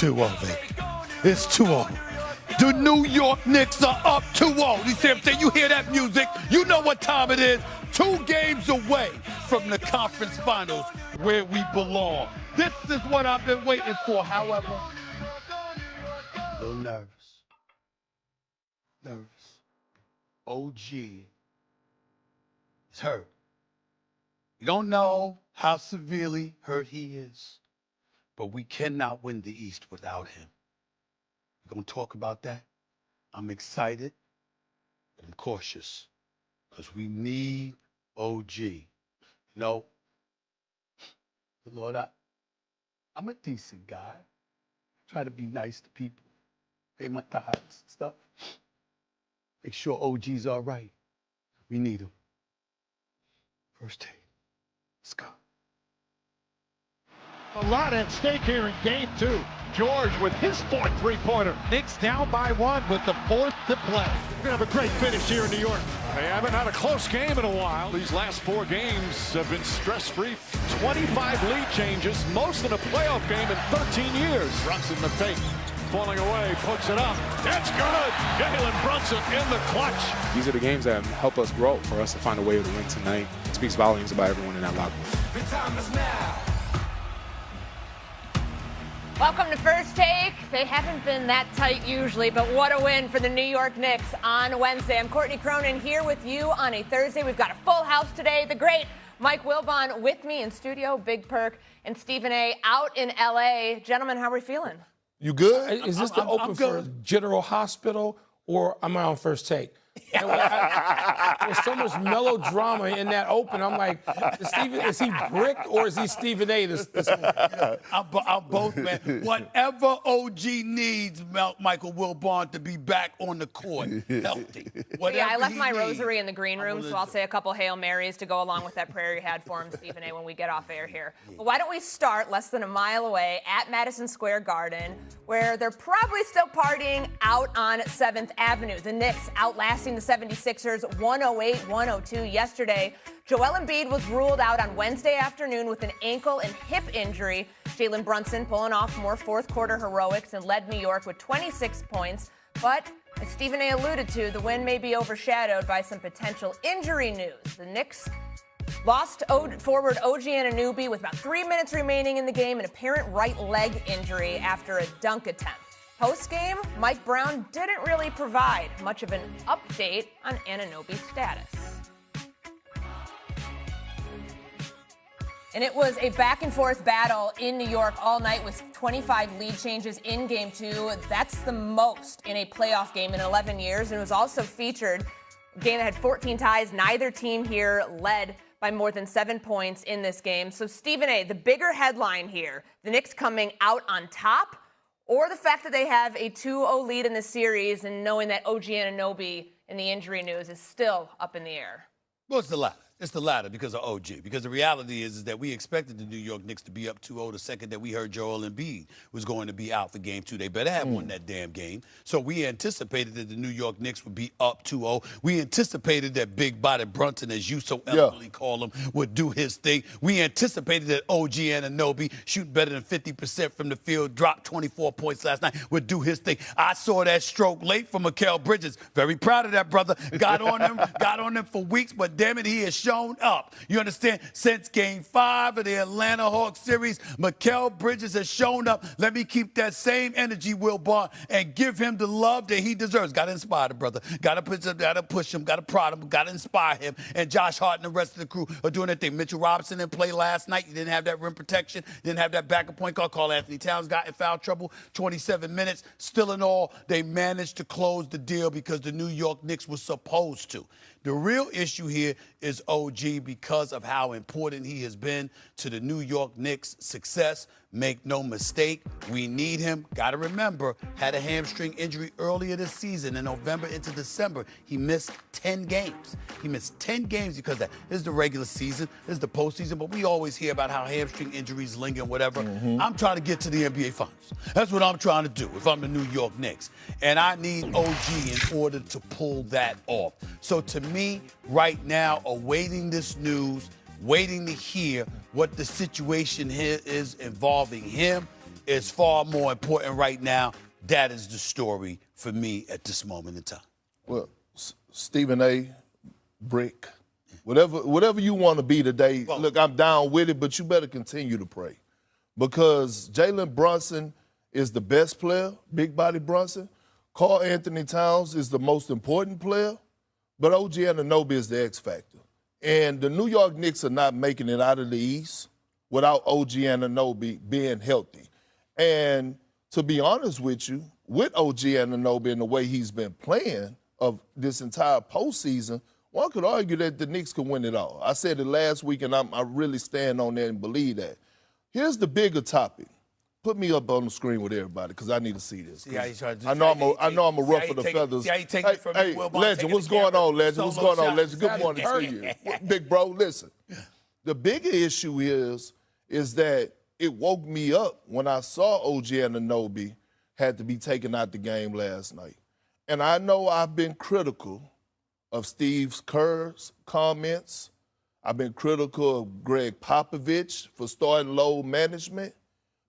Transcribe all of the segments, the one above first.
2-0, baby. It's 2-0. The New York Knicks are up 2-0. You see what I'm saying? You hear that music, you know what time it is. 2 games away from the conference finals where we belong. This is what I've been waiting for, however. A little nervous. OG is hurt. We don't know how severely hurt he is, but we cannot win the East without him. We're going to talk about that. I'm excited. I'm cautious because we need OG. You know, Lord, I'm a decent guy. Try to be nice to people. Pay my tithes and stuff. Make sure OG's all right. We need him. First take. Let's go. A lot at stake here in game 2. George with his 4th three-pointer. Knicks down by 1 with the 4th to play. We're going to have a great finish here in New York. They haven't had a close game in a while. These last 4 games have been stress-free. 25 lead changes, most in a playoff game in 13 years. Brunson the fake. Falling away, puts it up. It's good. Jalen Brunson in the clutch. These are the games that help us grow. For us to find a way to win tonight, it speaks volumes about everyone in that locker room. The time is now. Welcome to First Take. They haven't been that tight usually, but what a win for the New York Knicks on Wednesday. I'm Courtney Cronin here with you on a Thursday. We've got a full house today. The great Mike Wilbon with me in studio, Big Perk, and Stephen A. out in L.A. Gentlemen, how are we feeling? You good? Is this the open for General Hospital, or am I on First Take? There's so much melodrama in that open. I'm like, is he bricked or is he Stephen A? I'm both, man. Whatever OG needs, Michael Wilbon to be back on the court, healthy. Yeah, I left my rosary in the green room, so I'll say a couple Hail Marys to go along with that prayer you had for him, Stephen A, when we get off air here. But why don't we start less than a mile away at Madison Square Garden, where they're probably still partying out on 7th Avenue. The Knicks outlasting the 76ers 108-102 yesterday. Joel Embiid was ruled out on Wednesday afternoon with an ankle and hip injury. Jalen Brunson pulling off more fourth-quarter heroics and led New York with 26 points. But as Stephen A. alluded to, the win may be overshadowed by some potential injury news. The Knicks lost forward OG Anunoby with about 3 minutes remaining in the game, an apparent right leg injury after a dunk attempt. Post-game, Mike Brown didn't really provide much of an update on Anunoby's status. And it was a back-and-forth battle in New York all night with 25 lead changes in Game 2. That's the most in a playoff game in 11 years. And it was also featured a game that had 14 ties. Neither team here led by more than 7 points in this game. So, Stephen A., the bigger headline here, the Knicks coming out on top, or the fact that they have a 2-0 lead in the series and knowing that OG Anunoby in the injury news is still up in the air? Well, it's the latter. It's the latter because of OG. Because the reality is that we expected the New York Knicks to be up 2-0 the second that we heard Joel Embiid was going to be out for Game 2. They better have won that damn game. So we anticipated that the New York Knicks would be up 2-0. We anticipated that big body Brunson, as you so eloquently call him, would do his thing. We anticipated that OG Anunoby, shooting better than 50% from the field, dropped 24 points last night, would do his thing. I saw that stroke late from Mikal Bridges. Very proud of that brother. Got on him for weeks, but damn it, he has shown up. You understand? Since Game 5 of the Atlanta Hawks series, Mikal Bridges has shown up. Let me keep that same energy, Wilbon, and give him the love that he deserves. Got to inspire the brother. Got to push him. Got to prod him. Got to inspire him. And Josh Hart and the rest of the crew are doing their thing. Mitchell Robinson didn't play last night. He didn't have that rim protection. Didn't have that backup point guard. Karl Anthony Towns got in foul trouble. 27 minutes. Still in all, they managed to close the deal because the New York Knicks were supposed to. The real issue here is OG because of how important he has been to the New York Knicks' success. Make no mistake, we need him. Got to remember, had a hamstring injury earlier this season in November into December. He missed 10 games. He missed 10 games because of that. This is the regular season. This is the postseason. But we always hear about how hamstring injuries linger and whatever. I'm trying to get to the NBA Finals. That's what I'm trying to do if I'm the New York Knicks. And I need OG in order to pull that off. So to me, right now, awaiting this news, waiting to hear what the situation here is involving him, is far more important right now. That is the story for me at this moment in time. Well, Stephen A., Brick, whatever you want to be today, look, I'm down with it, but you better continue to pray. Because Jalen Brunson is the best player, big body Brunson. Karl Anthony Towns is the most important player, but OG Anunoby is the X factor. And the New York Knicks are not making it out of the East without OG Anunoby being healthy. And to be honest with you, with OG Anunoby and the way he's been playing of this entire postseason, one could argue that the Knicks could win it all. I said it last week, and I really stand on that and believe that. Here's the bigger topic. Put me up on the screen with everybody because I need to see this. I know I'm a ruffle the feathers. Hey, Legend, what's going on, Legend? What's going on, Legend? Good morning to you. Big bro, listen. The bigger issue is that it woke me up when I saw OG Anunoby had to be taken out the game last night. And I know I've been critical of Steve Kerr's comments. I've been critical of Greg Popovich for starting load management.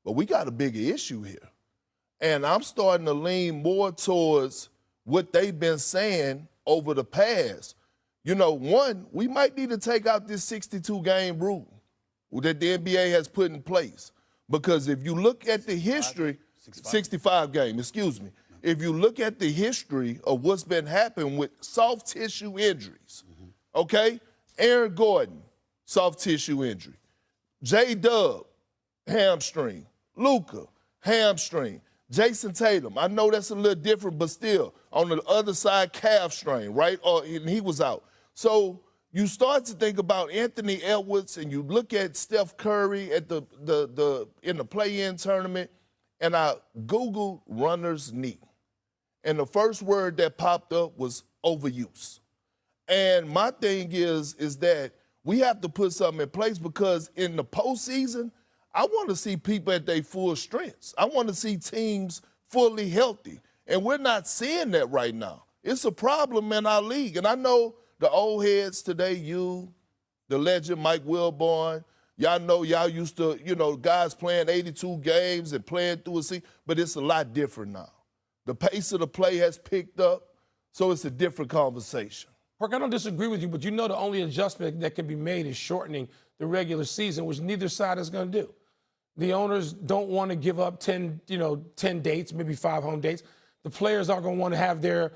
But we got a bigger issue here. And I'm starting to lean more towards what they've been saying over the past. You know, one, we might need to take out this 62-game rule that the NBA has put in place. Because if you look at the history, 65 game, excuse me. If you look at the history of what's been happening with soft tissue injuries, okay? Aaron Gordon, soft tissue injury. J-Dub, hamstring. Luka, hamstring. Jason Tatum, I know that's a little different, but still, on the other side, calf strain, right? And he was out. So you start to think about Anthony Edwards, and you look at Steph Curry at in the play-in tournament, and I Googled runner's knee. And the first word that popped up was overuse. And my thing is that we have to put something in place because in the postseason, I want to see people at their full strengths. I want to see teams fully healthy. And we're not seeing that right now. It's a problem in our league. And I know the old heads today, you, the legend Mike Wilborn, y'all know y'all used to, guys playing 82 games and playing through a season, but it's a lot different now. The pace of the play has picked up, so it's a different conversation. Perk, I don't disagree with you, but the only adjustment that can be made is shortening the regular season, which neither side is going to do. The owners don't want to give up 10 dates, maybe 5 home dates. The players aren't going to want to have their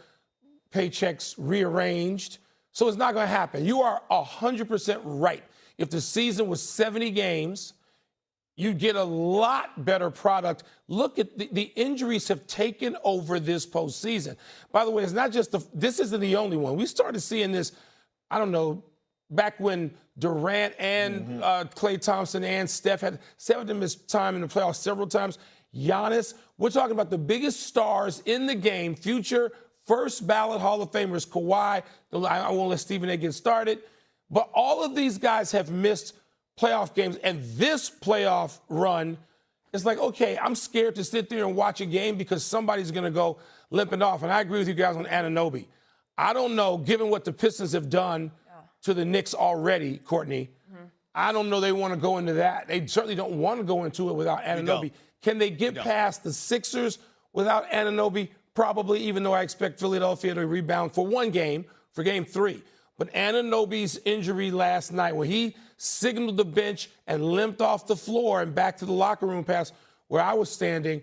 paychecks rearranged. So it's not going to happen. You are 100% right. If the season was 70 games, you'd get a lot better product. Look at the injuries have taken over this postseason. By the way, it's not just this isn't the only one. We started seeing this, I don't know, back when Durant and Klay Thompson and Steph had missed time in the playoffs several times. Giannis, we're talking about the biggest stars in the game, future first ballot Hall of Famers, Kawhi. I won't let Stephen A. get started. But all of these guys have missed playoff games, and this playoff run is like, okay, I'm scared to sit there and watch a game because somebody's going to go limping off. And I agree with you guys on Anunoby. I don't know, given what the Pistons have done to the Knicks already, Courtney, I don't know they want to go into that. They certainly don't want to go into it without Anunoby. Can they get past the Sixers without Anunoby? Probably, even though I expect Philadelphia to rebound for one game, for game 3. But Anunoby's injury last night, when he signaled the bench and limped off the floor and back to the locker room past where I was standing,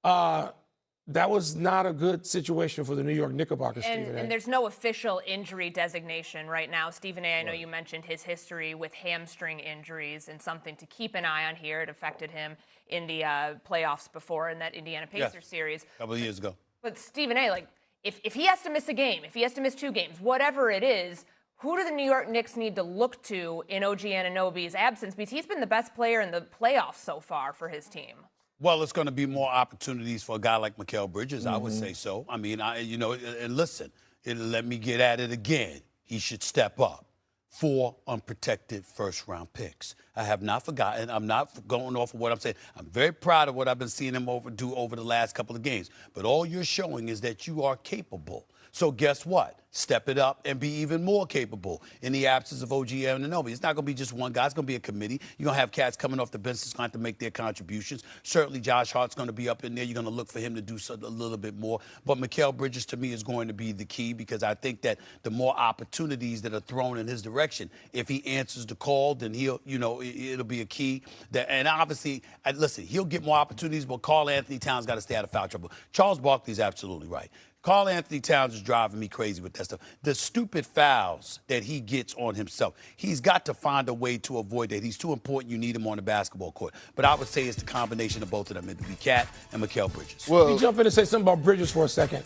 that was not a good situation for the New York Knickerbockers, Stephen A. And there's no official injury designation right now. Stephen A., I know you mentioned his history with hamstring injuries and something to keep an eye on here. It affected him in the playoffs before in that Indiana Pacers series. A couple of years ago. But Stephen A., if he has to miss a game, if he has to miss 2 games, whatever it is, who do the New York Knicks need to look to in OG Anunoby's absence? Because he's been the best player in the playoffs so far for his team. Well, it's going to be more opportunities for a guy like Mikal Bridges, I would say so. I mean, and listen, let me get at it again. He should step up. 4 unprotected first-round picks. I have not forgotten. I'm not going off of what I'm saying. I'm very proud of what I've been seeing him do over the last couple of games. But all you're showing is that you are capable. So guess what? Step it up and be even more capable in the absence of OG Anunoby. It's not going to be just one guy. It's going to be a committee. You're going to have cats coming off the bench that's going to have to make their contributions. Certainly, Josh Hart's going to be up in there. You're going to look for him to do a little bit more. But Mikal Bridges, to me, is going to be the key because I think that the more opportunities that are thrown in his direction, if he answers the call, then he'll, it'll be a key. And obviously, listen, he'll get more opportunities, but Karl Anthony Towns got to stay out of foul trouble. Charles Barkley's absolutely right. Karl Anthony Towns is driving me crazy with that stuff. The stupid fouls that he gets on himself, he's got to find a way to avoid that. He's too important. You need him on the basketball court. But I would say it's the combination of both of them. It'd be Cat and Mikal Bridges. Let me jump in and say something about Bridges for a second.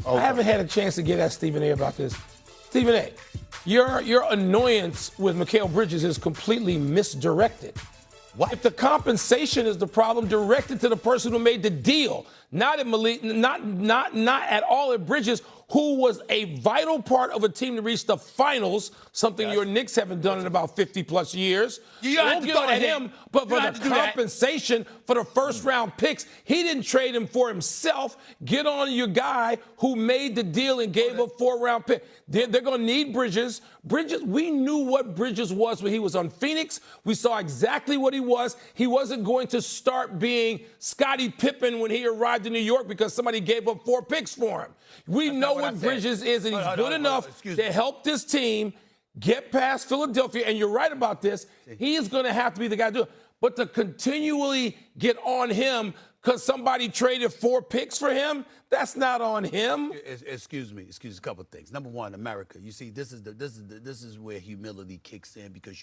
Okay. I haven't had a chance to get at Stephen A. about this. Stephen A., your annoyance with Mikal Bridges is completely misdirected. What? If the compensation is the problem, direct it to the person who made the deal, not at Malik, not at all at Bridges, who was a vital part of a team to reach the finals, something your Knicks haven't done in about 50-plus years. You don't get on him, but for the compensation for the first-round picks, he didn't trade him for himself. Get on your guy who made the deal and gave up 4-round pick. They're going to need Bridges. We knew what Bridges was when he was on Phoenix. We saw exactly what he was. He wasn't going to start being Scottie Pippen when he arrived in New York because somebody gave up 4 picks for him. We know what Bridges is, and he's good enough to help this team get past Philadelphia. And you're right about this. He is going to have to be the guy to do it. But to continually get on him because somebody traded 4 picks for him, that's not on him. Excuse a couple of things. Number one, America. You see, this is where humility kicks in because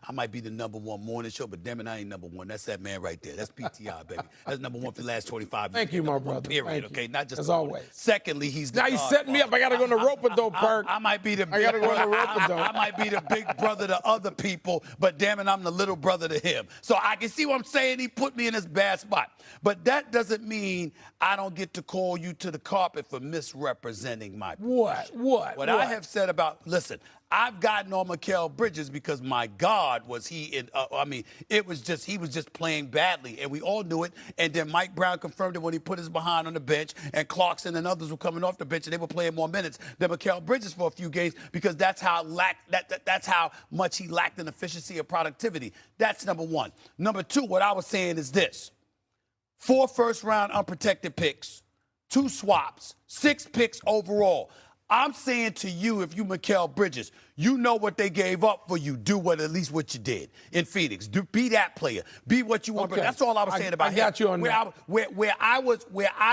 I might be the #1 morning show, but damn it, I ain't #1. That's that man right there. That's PTI, baby. That's #1 for the last 25 years. Thank you, my brother. Period. Okay, not just as always. Secondly, he's the now he's setting me up. I got to go to rope-a-dope, Perk. I might be the. I got to go to rope-a-dope. I might be the big brother to other people, but damn it, I'm the little brother to him. So I can see what I'm saying. He put me in this bad spot, but that doesn't mean I don't get to call you to the carpet for misrepresenting my position. What I have said about, listen, I've gotten on Mikal Bridges because my God was he in, he was just playing badly, and we all knew it. And then Mike Brown confirmed it when he put his behind on the bench, and Clarkson and others were coming off the bench, and they were playing more minutes than Mikal Bridges for a few games because that's how much he lacked in efficiency or productivity. That's number one. Number two, what I was saying is this. 4 first-round unprotected picks, 2 swaps, 6 picks overall. I'm saying to you, if you Mikal Bridges, you know what they gave up for you. Do at least what you did in Phoenix. Be that player. Be what you want. Okay. That's all I was saying about him. I got you on that. Where I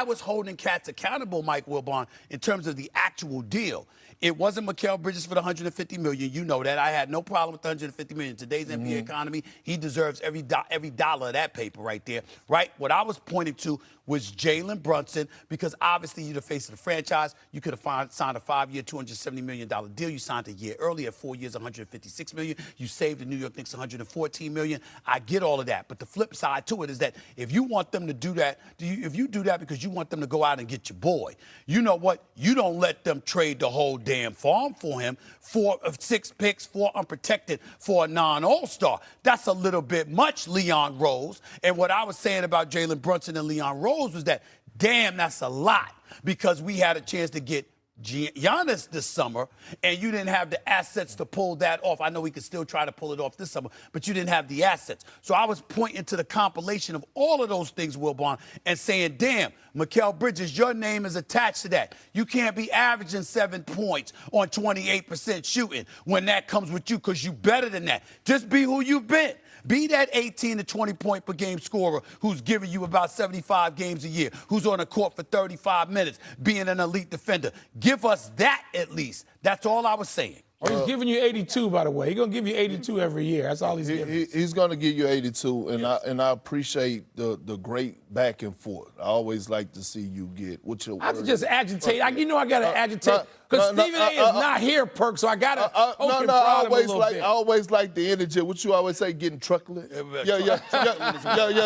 was holding cats accountable, Mike Wilbon, in terms of the actual deal. It wasn't Mikal Bridges for the $150 million. You know that. I had no problem with the $150 million. Today's NBA economy, he deserves every dollar of that paper right there, right? What I was pointing to was Jalen Brunson because obviously you're the face of the franchise. You could have signed a 5-year, $270 million deal. You signed a year earlier, 4 years, $156 million. You saved the New York Knicks $114 million. I get all of that. But the flip side to it is that if you want them to do that, if you do that because you want them to go out and get your boy, you know what? You don't let them trade the whole damn farm for him. 6 picks, 4 unprotected for a non-all-star. That's a little bit much, Leon Rose. And what I was saying about Jalen Brunson and Leon Rose was that, damn, that's a lot because we had a chance to get Giannis this summer, and you didn't have the assets to pull that off. I know we could still try to pull it off this summer, but you didn't have the assets. So I was pointing to the compilation of all of those things, Wilbon, and saying, damn, Mikal Bridges, your name is attached to that. You can't be averaging 7 points on 28% shooting when that comes with you because you better than that. Just be who you've been. Be that 18 to 20 point per game scorer who's giving you about 75 games a year, who's on the court for 35 minutes, being an elite defender. Give us that at least. That's all I was saying. He's giving you 82, by the way. He's going to give you 82 every year. That's all he's giving. He's going to give you 82, and I appreciate the great back and forth. I always like to see you get what your I just agitate. I got to agitate because Stephen A. is not here, Perk, so I got to I always like the energy. What you always say, getting truculent. Yeah,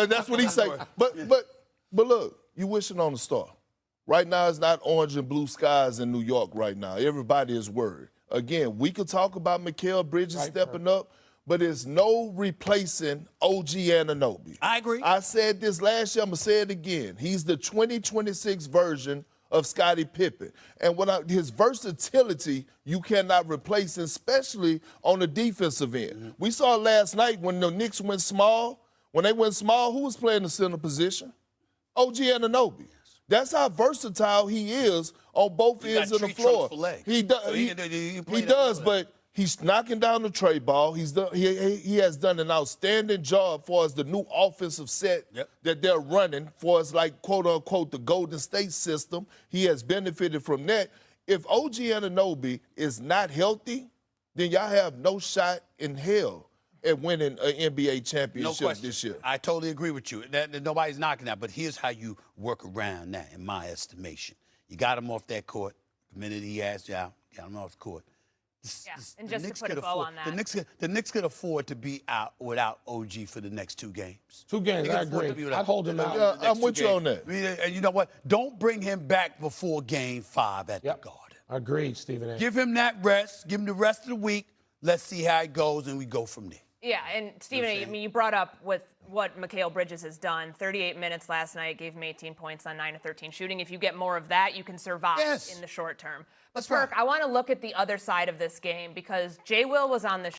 that's what he say. But look, you wishing on a star. Right now, it's not orange and blue skies in New York right now. Everybody is worried. Again, we could talk about Mikal Bridges stepping up, but there's no replacing OG Anunoby. I agree. I said this last year, I'm going to say it again. He's the 2026 version of Scottie Pippen. And his versatility, you cannot replace, especially on the defensive end. Mm-hmm. We saw last night when the Knicks went small. When they went small, who was playing the center position? OG Anunoby. That's how versatile he is on both ends of the floor. He does, but he's knocking down the tray ball. He has done an outstanding job for us, the new offensive set that they're running for us, like, quote-unquote, the Golden State system. He has benefited from that. If OG Anunoby is not healthy, then y'all have no shot in hell at winning an NBA championship this year. I totally agree with you. Nobody's knocking that, but here's how you work around that, in my estimation. You got him off that court. The minute he asked you out, got him off the court. And just to put a bow on that. The Knicks could afford to be out without OG for the next 2 games. 2 games, I agree. I'd hold him out. I'm with you on that. And you know what? Don't bring him back before Game 5 at the Garden. Agreed, Stephen A. Give him that rest. Give him the rest of the week. Let's see how it goes, and we go from there. Yeah, and Stephen, I mean, you brought up with what Mikal Bridges has done. 38 minutes last night, gave him 18 points on 9 of 13 shooting. If you get more of that, you can survive in the short term. But Perk, I want to look at the other side of this game because Jay Will was on the